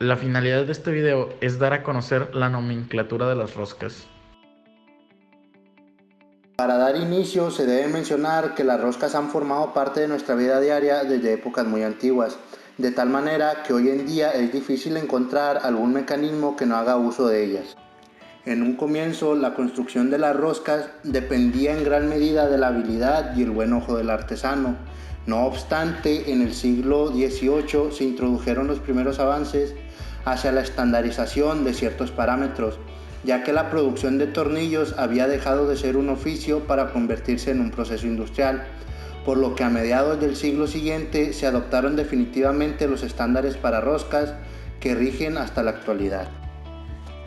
La finalidad de este video es dar a conocer la nomenclatura de las roscas. Para dar inicio se debe mencionar que las roscas han formado parte de nuestra vida diaria desde épocas muy antiguas, de tal manera que hoy en día es difícil encontrar algún mecanismo que no haga uso de ellas. En un comienzo, la construcción de las roscas dependía en gran medida de la habilidad y el buen ojo del artesano. No obstante, en el siglo XVIII se introdujeron los primeros avances hacia la estandarización de ciertos parámetros, ya que la producción de tornillos había dejado de ser un oficio para convertirse en un proceso industrial, por lo que a mediados del siglo siguiente se adoptaron definitivamente los estándares para roscas que rigen hasta la actualidad.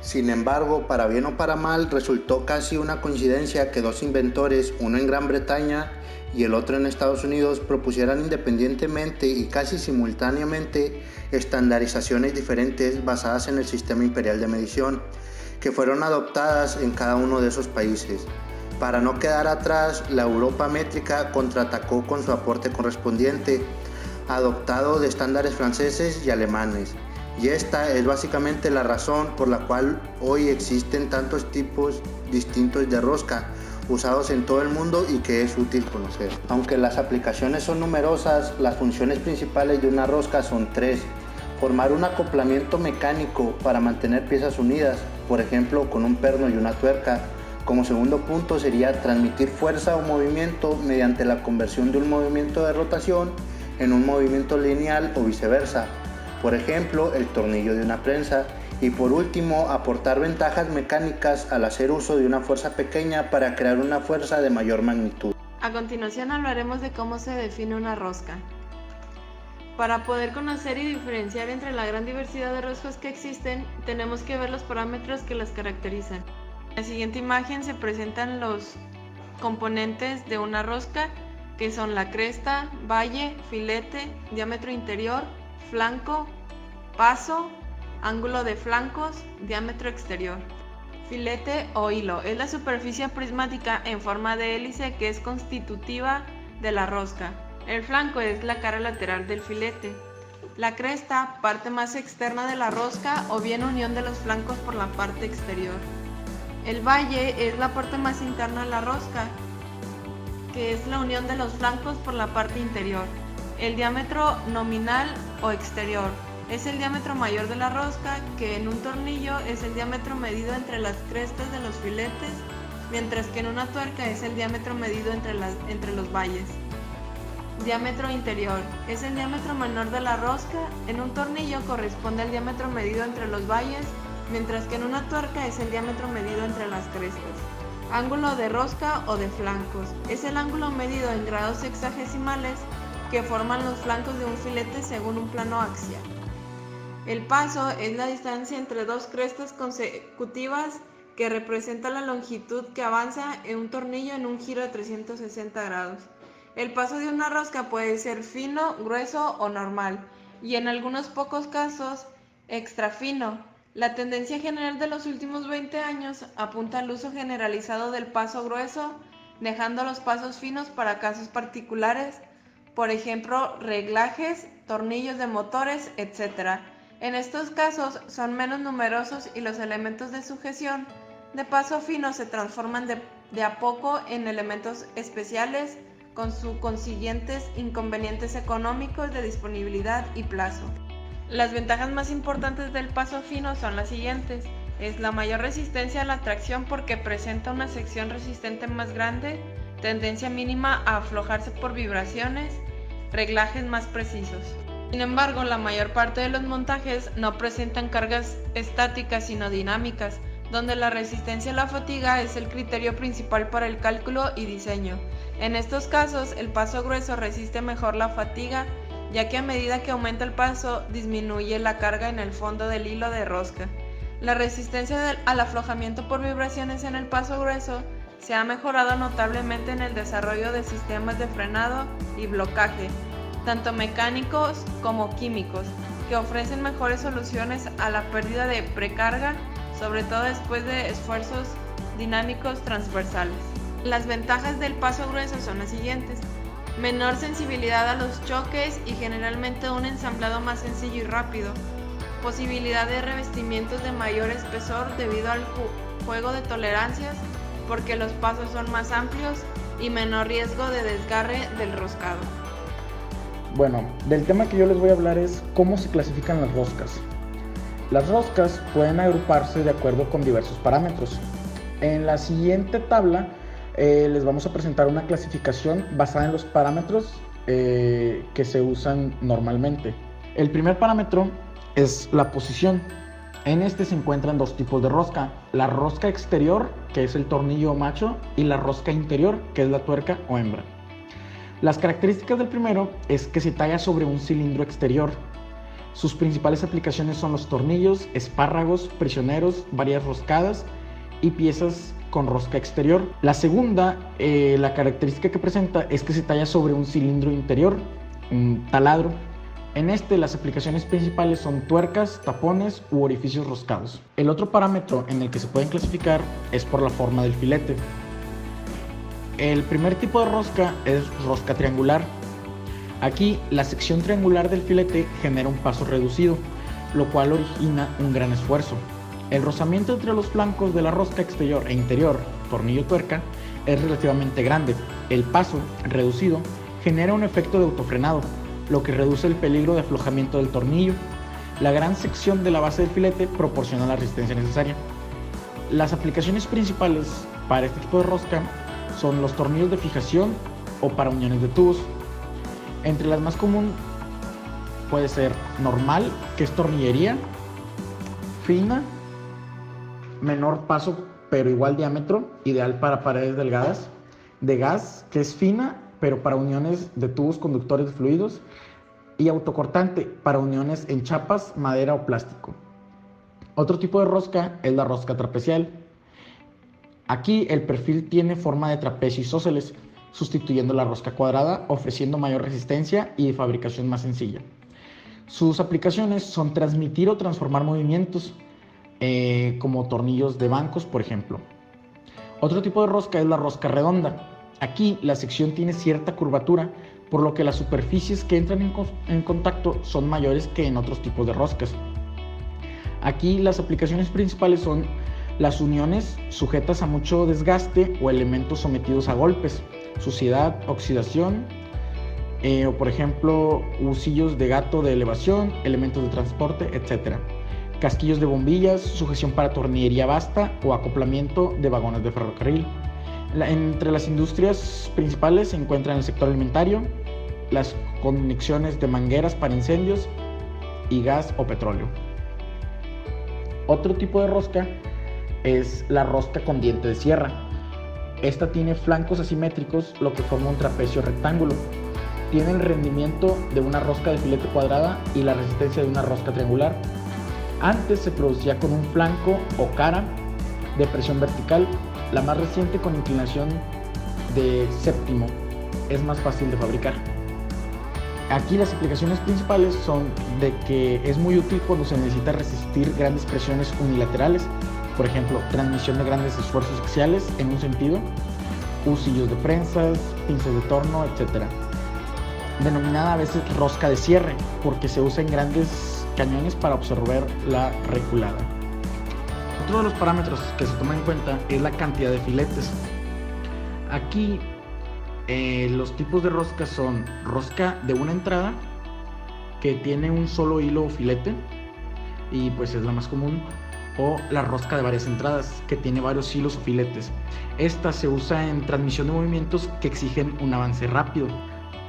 Sin embargo, para bien o para mal, resultó casi una coincidencia que dos inventores, uno en Gran Bretaña y el otro en Estados Unidos, propusieran independientemente y casi simultáneamente estandarizaciones diferentes basadas en el sistema imperial de medición, que fueron adoptadas en cada uno de esos países. Para no quedar atrás, la Europa métrica contraatacó con su aporte correspondiente, adoptado de estándares franceses y alemanes. Y esta es básicamente la razón por la cual hoy existen tantos tipos distintos de rosca usados en todo el mundo y que es útil conocer. Aunque las aplicaciones son numerosas, las funciones principales de una rosca son tres: formar un acoplamiento mecánico para mantener piezas unidas, por ejemplo con un perno y una tuerca. Como segundo punto sería transmitir fuerza o movimiento mediante la conversión de un movimiento de rotación en un movimiento lineal o viceversa, por ejemplo el tornillo de una prensa. Y por último, aportar ventajas mecánicas al hacer uso de una fuerza pequeña para crear una fuerza de mayor magnitud. A continuación hablaremos de cómo se define una rosca. Para poder conocer y diferenciar entre la gran diversidad de roscas que existen, tenemos que ver los parámetros que las caracterizan. En la siguiente imagen se presentan los componentes de una rosca, que son la cresta, valle, filete, diámetro interior, flanco, paso, ángulo de flancos, diámetro exterior. Filete o hilo es la superficie prismática en forma de hélice que es constitutiva de la rosca. El flanco es la cara lateral del filete. La cresta, parte más externa de la rosca o bien unión de los flancos por la parte exterior. El valle es la parte más interna de la rosca, que es la unión de los flancos por la parte interior. El diámetro nominal o exterior es el diámetro mayor de la rosca, que en un tornillo es el diámetro medido entre las crestas de los filetes, mientras que en una tuerca es el diámetro medido entre los valles. Diámetro interior es el diámetro menor de la rosca, en un tornillo corresponde al diámetro medido entre los valles, mientras que en una tuerca es el diámetro medido entre las crestas. Ángulo de rosca o de flancos es el ángulo medido en grados sexagesimales que forman los flancos de un filete según un plano axial. El paso es la distancia entre dos crestas consecutivas que representa la longitud que avanza en un tornillo en un giro de 360 grados. El paso de una rosca puede ser fino, grueso o normal, y en algunos pocos casos extra fino. La tendencia general de los últimos 20 años apunta al uso generalizado del paso grueso, dejando los pasos finos para casos particulares, por ejemplo reglajes, tornillos de motores, etc. En estos casos son menos numerosos y los elementos de sujeción de paso fino se transforman de a poco en elementos especiales con sus consiguientes inconvenientes económicos de disponibilidad y plazo. Las ventajas más importantes del paso fino son las siguientes: es la mayor resistencia a la tracción porque presenta una sección resistente más grande, tendencia mínima a aflojarse por vibraciones, reglajes más precisos. Sin embargo, la mayor parte de los montajes no presentan cargas estáticas sino dinámicas, donde la resistencia a la fatiga es el criterio principal para el cálculo y diseño. En estos casos, el paso grueso resiste mejor la fatiga, ya que a medida que aumenta el paso, disminuye la carga en el fondo del hilo de rosca. La resistencia al aflojamiento por vibraciones en el paso grueso se ha mejorado notablemente en el desarrollo de sistemas de frenado y blocaje, tanto mecánicos como químicos, que ofrecen mejores soluciones a la pérdida de precarga, sobre todo después de esfuerzos dinámicos transversales. Las ventajas del paso grueso son las siguientes: menor sensibilidad a los choques y generalmente un ensamblado más sencillo y rápido, posibilidad de revestimientos de mayor espesor debido al juego de tolerancias, porque los pasos son más amplios y menor riesgo de desgarre del roscado. Bueno, del tema que yo les voy a hablar es cómo se clasifican las roscas. Las roscas pueden agruparse de acuerdo con diversos parámetros. En la siguiente tabla les vamos a presentar una clasificación basada en los parámetros que se usan normalmente. El primer parámetro es la posición. En este se encuentran dos tipos de rosca: la rosca exterior, que es el tornillo macho, y la rosca interior, que es la tuerca o hembra. Las características del primero es que se talla sobre un cilindro exterior. Sus principales aplicaciones son los tornillos, espárragos, prisioneros, varias roscadas y piezas con rosca exterior. La segunda, la característica que presenta es que se talla sobre un cilindro interior, un taladro. En este, las aplicaciones principales son tuercas, tapones u orificios roscados. El otro parámetro en el que se pueden clasificar es por la forma del filete. El primer tipo de rosca es rosca triangular. Aquí, la sección triangular del filete genera un paso reducido, lo cual origina un gran esfuerzo. El rozamiento entre los flancos de la rosca exterior e interior, tornillo tuerca, es relativamente grande. El paso reducido genera un efecto de autofrenado, lo que reduce el peligro de aflojamiento del tornillo. La gran sección de la base del filete proporciona la resistencia necesaria. Las aplicaciones principales para este tipo de rosca son los tornillos de fijación o para uniones de tubos. Entre las más comunes puede ser normal, que es tornillería, fina, menor paso pero igual diámetro, ideal para paredes delgadas, de gas, que es fina pero para uniones de tubos conductores de fluidos, y autocortante para uniones en chapas, madera o plástico. Otro tipo de rosca es la rosca trapezial. Aquí el perfil tiene forma de trapecio isósceles, sustituyendo la rosca cuadrada, ofreciendo mayor resistencia y de fabricación más sencilla. Sus aplicaciones son transmitir o transformar movimientos, como tornillos de bancos, por ejemplo. Otro tipo de rosca es la rosca redonda. Aquí la sección tiene cierta curvatura, por lo que las superficies que entran en contacto son mayores que en otros tipos de roscas. Aquí las aplicaciones principales son las uniones sujetas a mucho desgaste o elementos sometidos a golpes, suciedad, oxidación, o por ejemplo husillos de gato de elevación, elementos de transporte, etc. Casquillos de bombillas, sujeción para tornillería basta o acoplamiento de vagones de ferrocarril. Entre las industrias principales se encuentran el sector alimentario, las conexiones de mangueras para incendios y gas o petróleo. Otro tipo de rosca es la rosca con diente de sierra. Esta tiene flancos asimétricos, lo que forma un trapecio rectángulo. Tiene el rendimiento de una rosca de filete cuadrada y la resistencia de una rosca triangular. Antes se producía con un flanco o cara de presión vertical, la más reciente con inclinación de séptimo. Es más fácil de fabricar. Aquí las aplicaciones principales son de que es muy útil cuando se necesita resistir grandes presiones unilaterales, por ejemplo, transmisión de grandes esfuerzos axiales en un sentido, husillos de prensas, pinzas de torno, etc. Denominada a veces rosca de cierre, porque se usa en grandes cañones para absorber la reculada. Otro de los parámetros que se toma en cuenta es la cantidad de filetes. Aquí los tipos de roscas son rosca de una entrada, que tiene un solo hilo o filete, y pues es la más común, o la rosca de varias entradas, que tiene varios hilos o filetes. Esta se usa en transmisión de movimientos que exigen un avance rápido.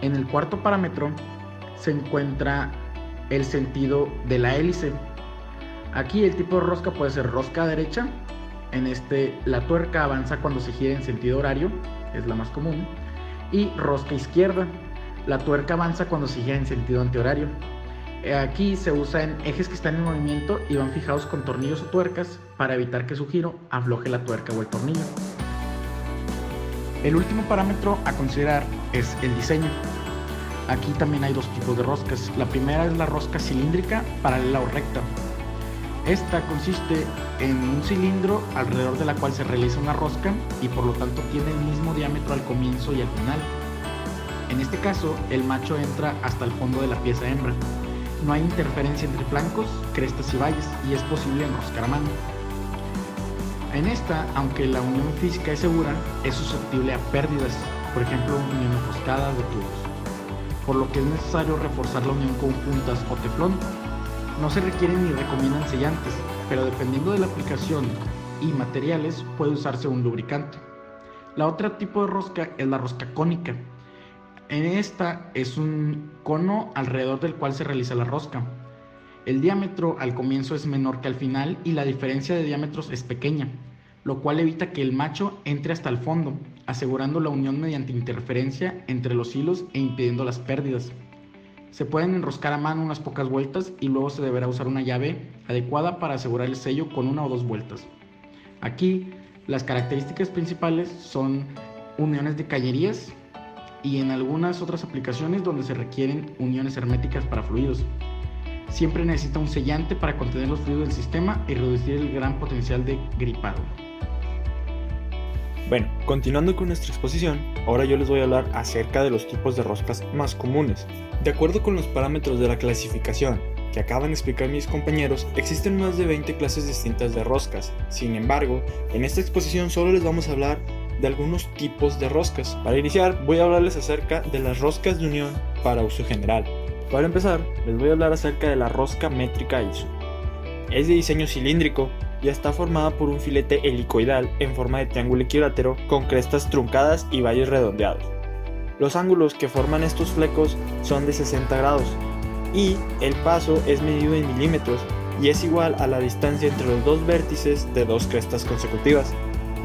En el cuarto parámetro se encuentra el sentido de la hélice. Aquí el tipo de rosca puede ser rosca derecha. En este la tuerca avanza cuando se gira en sentido horario, es la más común. Y rosca izquierda, la tuerca avanza cuando se gira en sentido antihorario. Aquí se usa en ejes que están en movimiento y van fijados con tornillos o tuercas para evitar que su giro afloje la tuerca o el tornillo. El último parámetro a considerar es el diseño. Aquí también hay dos tipos de roscas. La primera es la rosca cilíndrica paralela o recta. Esta consiste en un cilindro alrededor de la cual se realiza una rosca y por lo tanto tiene el mismo diámetro al comienzo y al final. En este caso, el macho entra hasta el fondo de la pieza hembra. no hay interferencia entre flancos, crestas y valles y es posible enroscar a mano. En esta, aunque la unión física es segura, es susceptible a pérdidas, por ejemplo, unión enroscada de tubos, por lo que es necesario reforzar la unión con puntas o teflón. No se requieren ni recomiendan sellantes, pero dependiendo de la aplicación y materiales puede usarse un lubricante. La otra tipo de rosca es la rosca cónica. En esta es un cono alrededor del cual se realiza la rosca. El diámetro al comienzo es menor que al final y la diferencia de diámetros es pequeña, lo cual evita que el macho entre hasta el fondo, asegurando la unión mediante interferencia entre los hilos e impidiendo las pérdidas. Se pueden enroscar a mano unas pocas vueltas y luego se deberá usar una llave adecuada para asegurar el sello con 1 o 2 vueltas. Aquí, las características principales son uniones de cañerías y en algunas otras aplicaciones donde se requieren uniones herméticas para fluidos. Siempre necesita un sellante para contener los fluidos del sistema y reducir el gran potencial de gripado. Bueno, continuando con nuestra exposición, ahora yo les voy a hablar acerca de los tipos de roscas más comunes. De acuerdo con los parámetros de la clasificación que acaban de explicar mis compañeros, existen más de 20 clases distintas de roscas. Sin embargo, en esta exposición solo les vamos a hablar de algunos tipos de roscas. Para iniciar, voy a hablarles acerca de las roscas de unión para uso general. Para empezar, les voy a hablar acerca de la rosca métrica ISO. Es de diseño cilíndrico y está formada por un filete helicoidal en forma de triángulo equilátero con crestas truncadas y valles redondeados. Los ángulos que forman estos flecos son de 60 grados y el paso es medido en milímetros y es igual a la distancia entre los dos vértices de dos crestas consecutivas.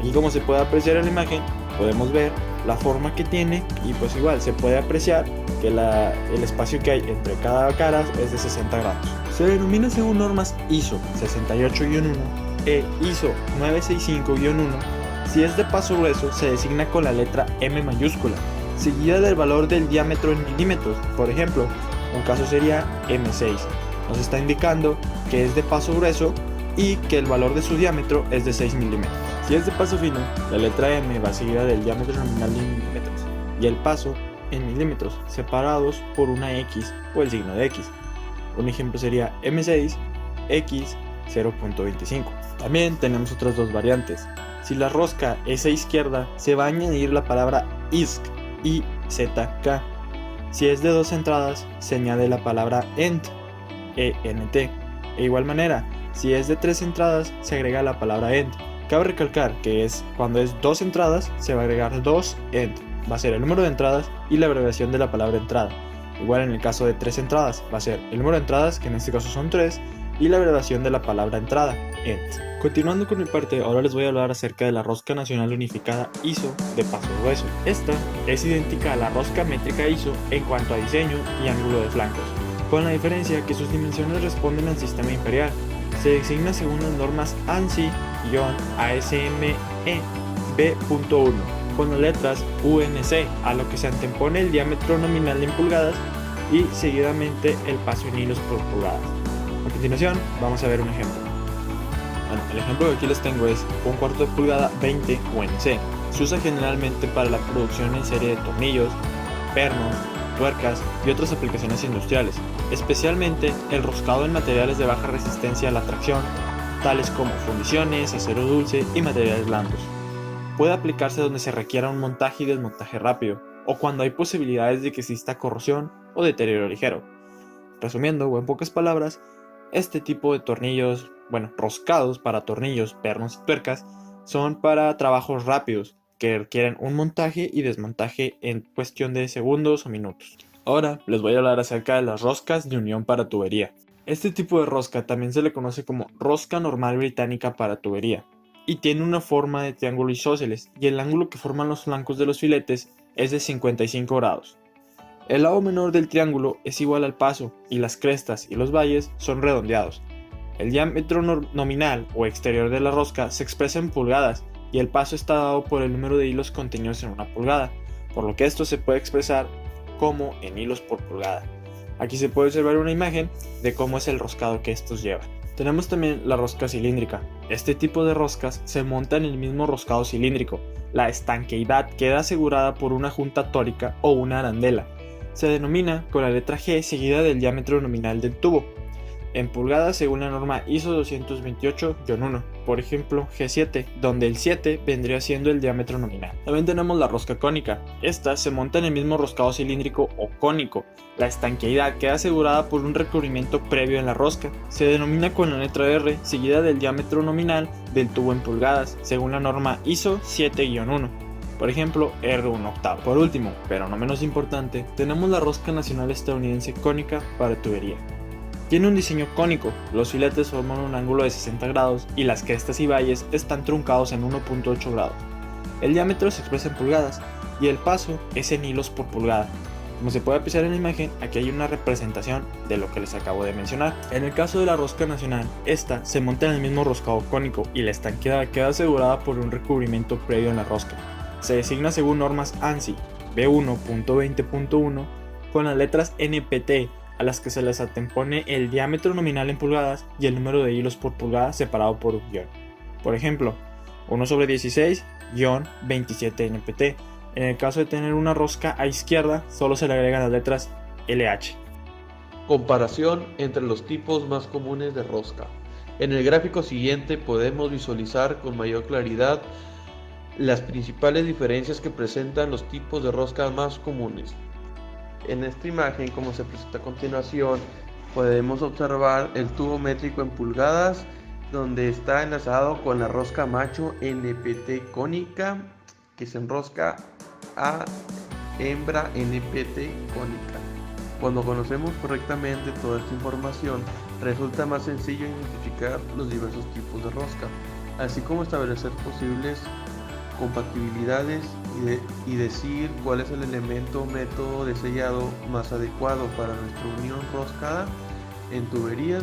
Y como se puede apreciar en la imagen, podemos ver la forma que tiene y pues igual se puede apreciar que el espacio que hay entre cada cara es de 60 grados. Se denomina según normas ISO 68-1 e ISO 965-1. Si es de paso grueso, se designa con la letra M mayúscula, seguida del valor del diámetro en milímetros. Por ejemplo, un caso sería M6. Nos está indicando que es de paso grueso y que el valor de su diámetro es de 6 milímetros. Si es de paso fino, la letra M va seguida del diámetro nominal en milímetros y el paso en milímetros separados por una X o el signo de X. Un ejemplo sería M6 X 0.25. También tenemos otras dos variantes. Si la rosca es a izquierda, se va a añadir la palabra ISK, IZK. Si es de dos entradas, se añade la palabra ENT, ENT. De igual manera, si es de tres entradas, se agrega la palabra ENT. Cabe recalcar que cuando es dos entradas, se va a agregar dos ENT. Va a ser el número de entradas y la abreviación de la palabra entrada. Igual en el caso de tres entradas, va a ser el número de entradas, que en este caso son 3, y la abreviación de la palabra entrada, ENT. Continuando con mi parte, ahora les voy a hablar acerca de la rosca nacional unificada ISO de paso grueso. Esta es idéntica a la rosca métrica ISO en cuanto a diseño y ángulo de flancos, con la diferencia que sus dimensiones responden al sistema imperial. Se designa según las normas ANSI-ASME B.1 con las letras UNC, a lo que se antepone el diámetro nominal en pulgadas y seguidamente el paso en hilos por pulgadas. A continuación vamos a ver un ejemplo. El ejemplo que aquí les tengo es un cuarto de pulgada 20 UNC. Se usa generalmente para la producción en serie de tornillos, pernos, tuercas y otras aplicaciones industriales, especialmente el roscado en materiales de baja resistencia a la tracción, tales como fundiciones, acero dulce y materiales blandos. Puede aplicarse donde se requiera un montaje y desmontaje rápido, o cuando hay posibilidades de que exista corrosión o deterioro ligero. Resumiendo, o en pocas palabras, este tipo de tornillos, roscados para tornillos, pernos y tuercas, son para trabajos rápidos, que requieren un montaje y desmontaje en cuestión de segundos o minutos. Ahora les voy a hablar acerca de las roscas de unión para tubería. Este tipo de rosca también se le conoce como rosca normal británica para tubería, y tiene una forma de triángulo isósceles, y el ángulo que forman los flancos de los filetes es de 55 grados. El lado menor del triángulo es igual al paso, y las crestas y los valles son redondeados. El diámetro nominal o exterior de la rosca se expresa en pulgadas, y el paso está dado por el número de hilos contenidos en una pulgada, por lo que esto se puede expresar como en hilos por pulgada. Aquí se puede observar una imagen de cómo es el roscado que estos llevan. Tenemos también la rosca cilíndrica. Este tipo de roscas se monta en el mismo roscado cilíndrico. La estanqueidad queda asegurada por una junta tórica o una arandela. se denomina con la letra G seguida del diámetro nominal del tubo, en pulgadas según la norma ISO 228-1, por ejemplo G7, donde el 7 vendría siendo el diámetro nominal. También tenemos la rosca cónica. Esta se monta en el mismo roscado cilíndrico o cónico. La estanqueidad queda asegurada por un recubrimiento previo en la rosca. Se denomina con la letra R seguida del diámetro nominal del tubo en pulgadas, según la norma ISO 7-1. Por ejemplo, R1 octavo. Por último, pero no menos importante, tenemos la rosca nacional estadounidense cónica para tubería. Tiene un diseño cónico, los filetes forman un ángulo de 60 grados y las crestas y valles están truncados en 1.8 grados. El diámetro se expresa en pulgadas y el paso es en hilos por pulgada. Como se puede apreciar en la imagen, aquí hay una representación de lo que les acabo de mencionar. En el caso de la rosca nacional, esta se monta en el mismo roscado cónico y la estanqueidad queda asegurada por un recubrimiento previo en la rosca. Se designa según normas ANSI B1.20.1 con las letras NPT, a las que se les antepone el diámetro nominal en pulgadas y el número de hilos por pulgada separado por un guión. Por ejemplo, 1/16-27 NPT. En el caso de tener una rosca a izquierda, solo se le agregan las letras LH. Comparación entre los tipos más comunes de rosca. En el gráfico siguiente podemos visualizar con mayor claridad las principales diferencias que presentan los tipos de roscas más comunes. En esta imagen, como se presenta a continuación, podemos observar el tubo métrico en pulgadas, donde está enlazado con la rosca macho NPT cónica, que se enrosca a hembra NPT cónica. Cuando conocemos correctamente toda esta información, resulta más sencillo identificar los diversos tipos de rosca, así como establecer posibles compatibilidades y decir cuál es el elemento o método de sellado más adecuado para nuestra unión roscada en tuberías,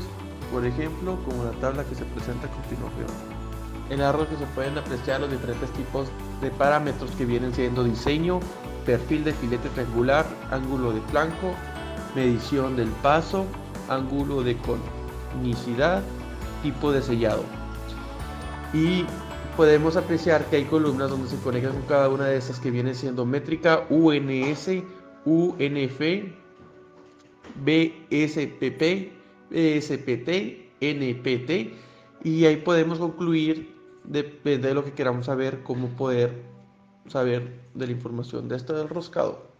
por ejemplo, como la tabla que se presenta a continuación. En la rosca se pueden apreciar los diferentes tipos de parámetros que vienen siendo diseño, perfil de filete triangular, ángulo de flanco, medición del paso, ángulo de conicidad, tipo de sellado. Y podemos apreciar que hay columnas donde se conectan con cada una de estas que vienen siendo métrica, UNS, UNF, BSPP, BSPT, NPT, y ahí podemos concluir, depende de lo que queramos saber, cómo poder saber de la información de este del roscado.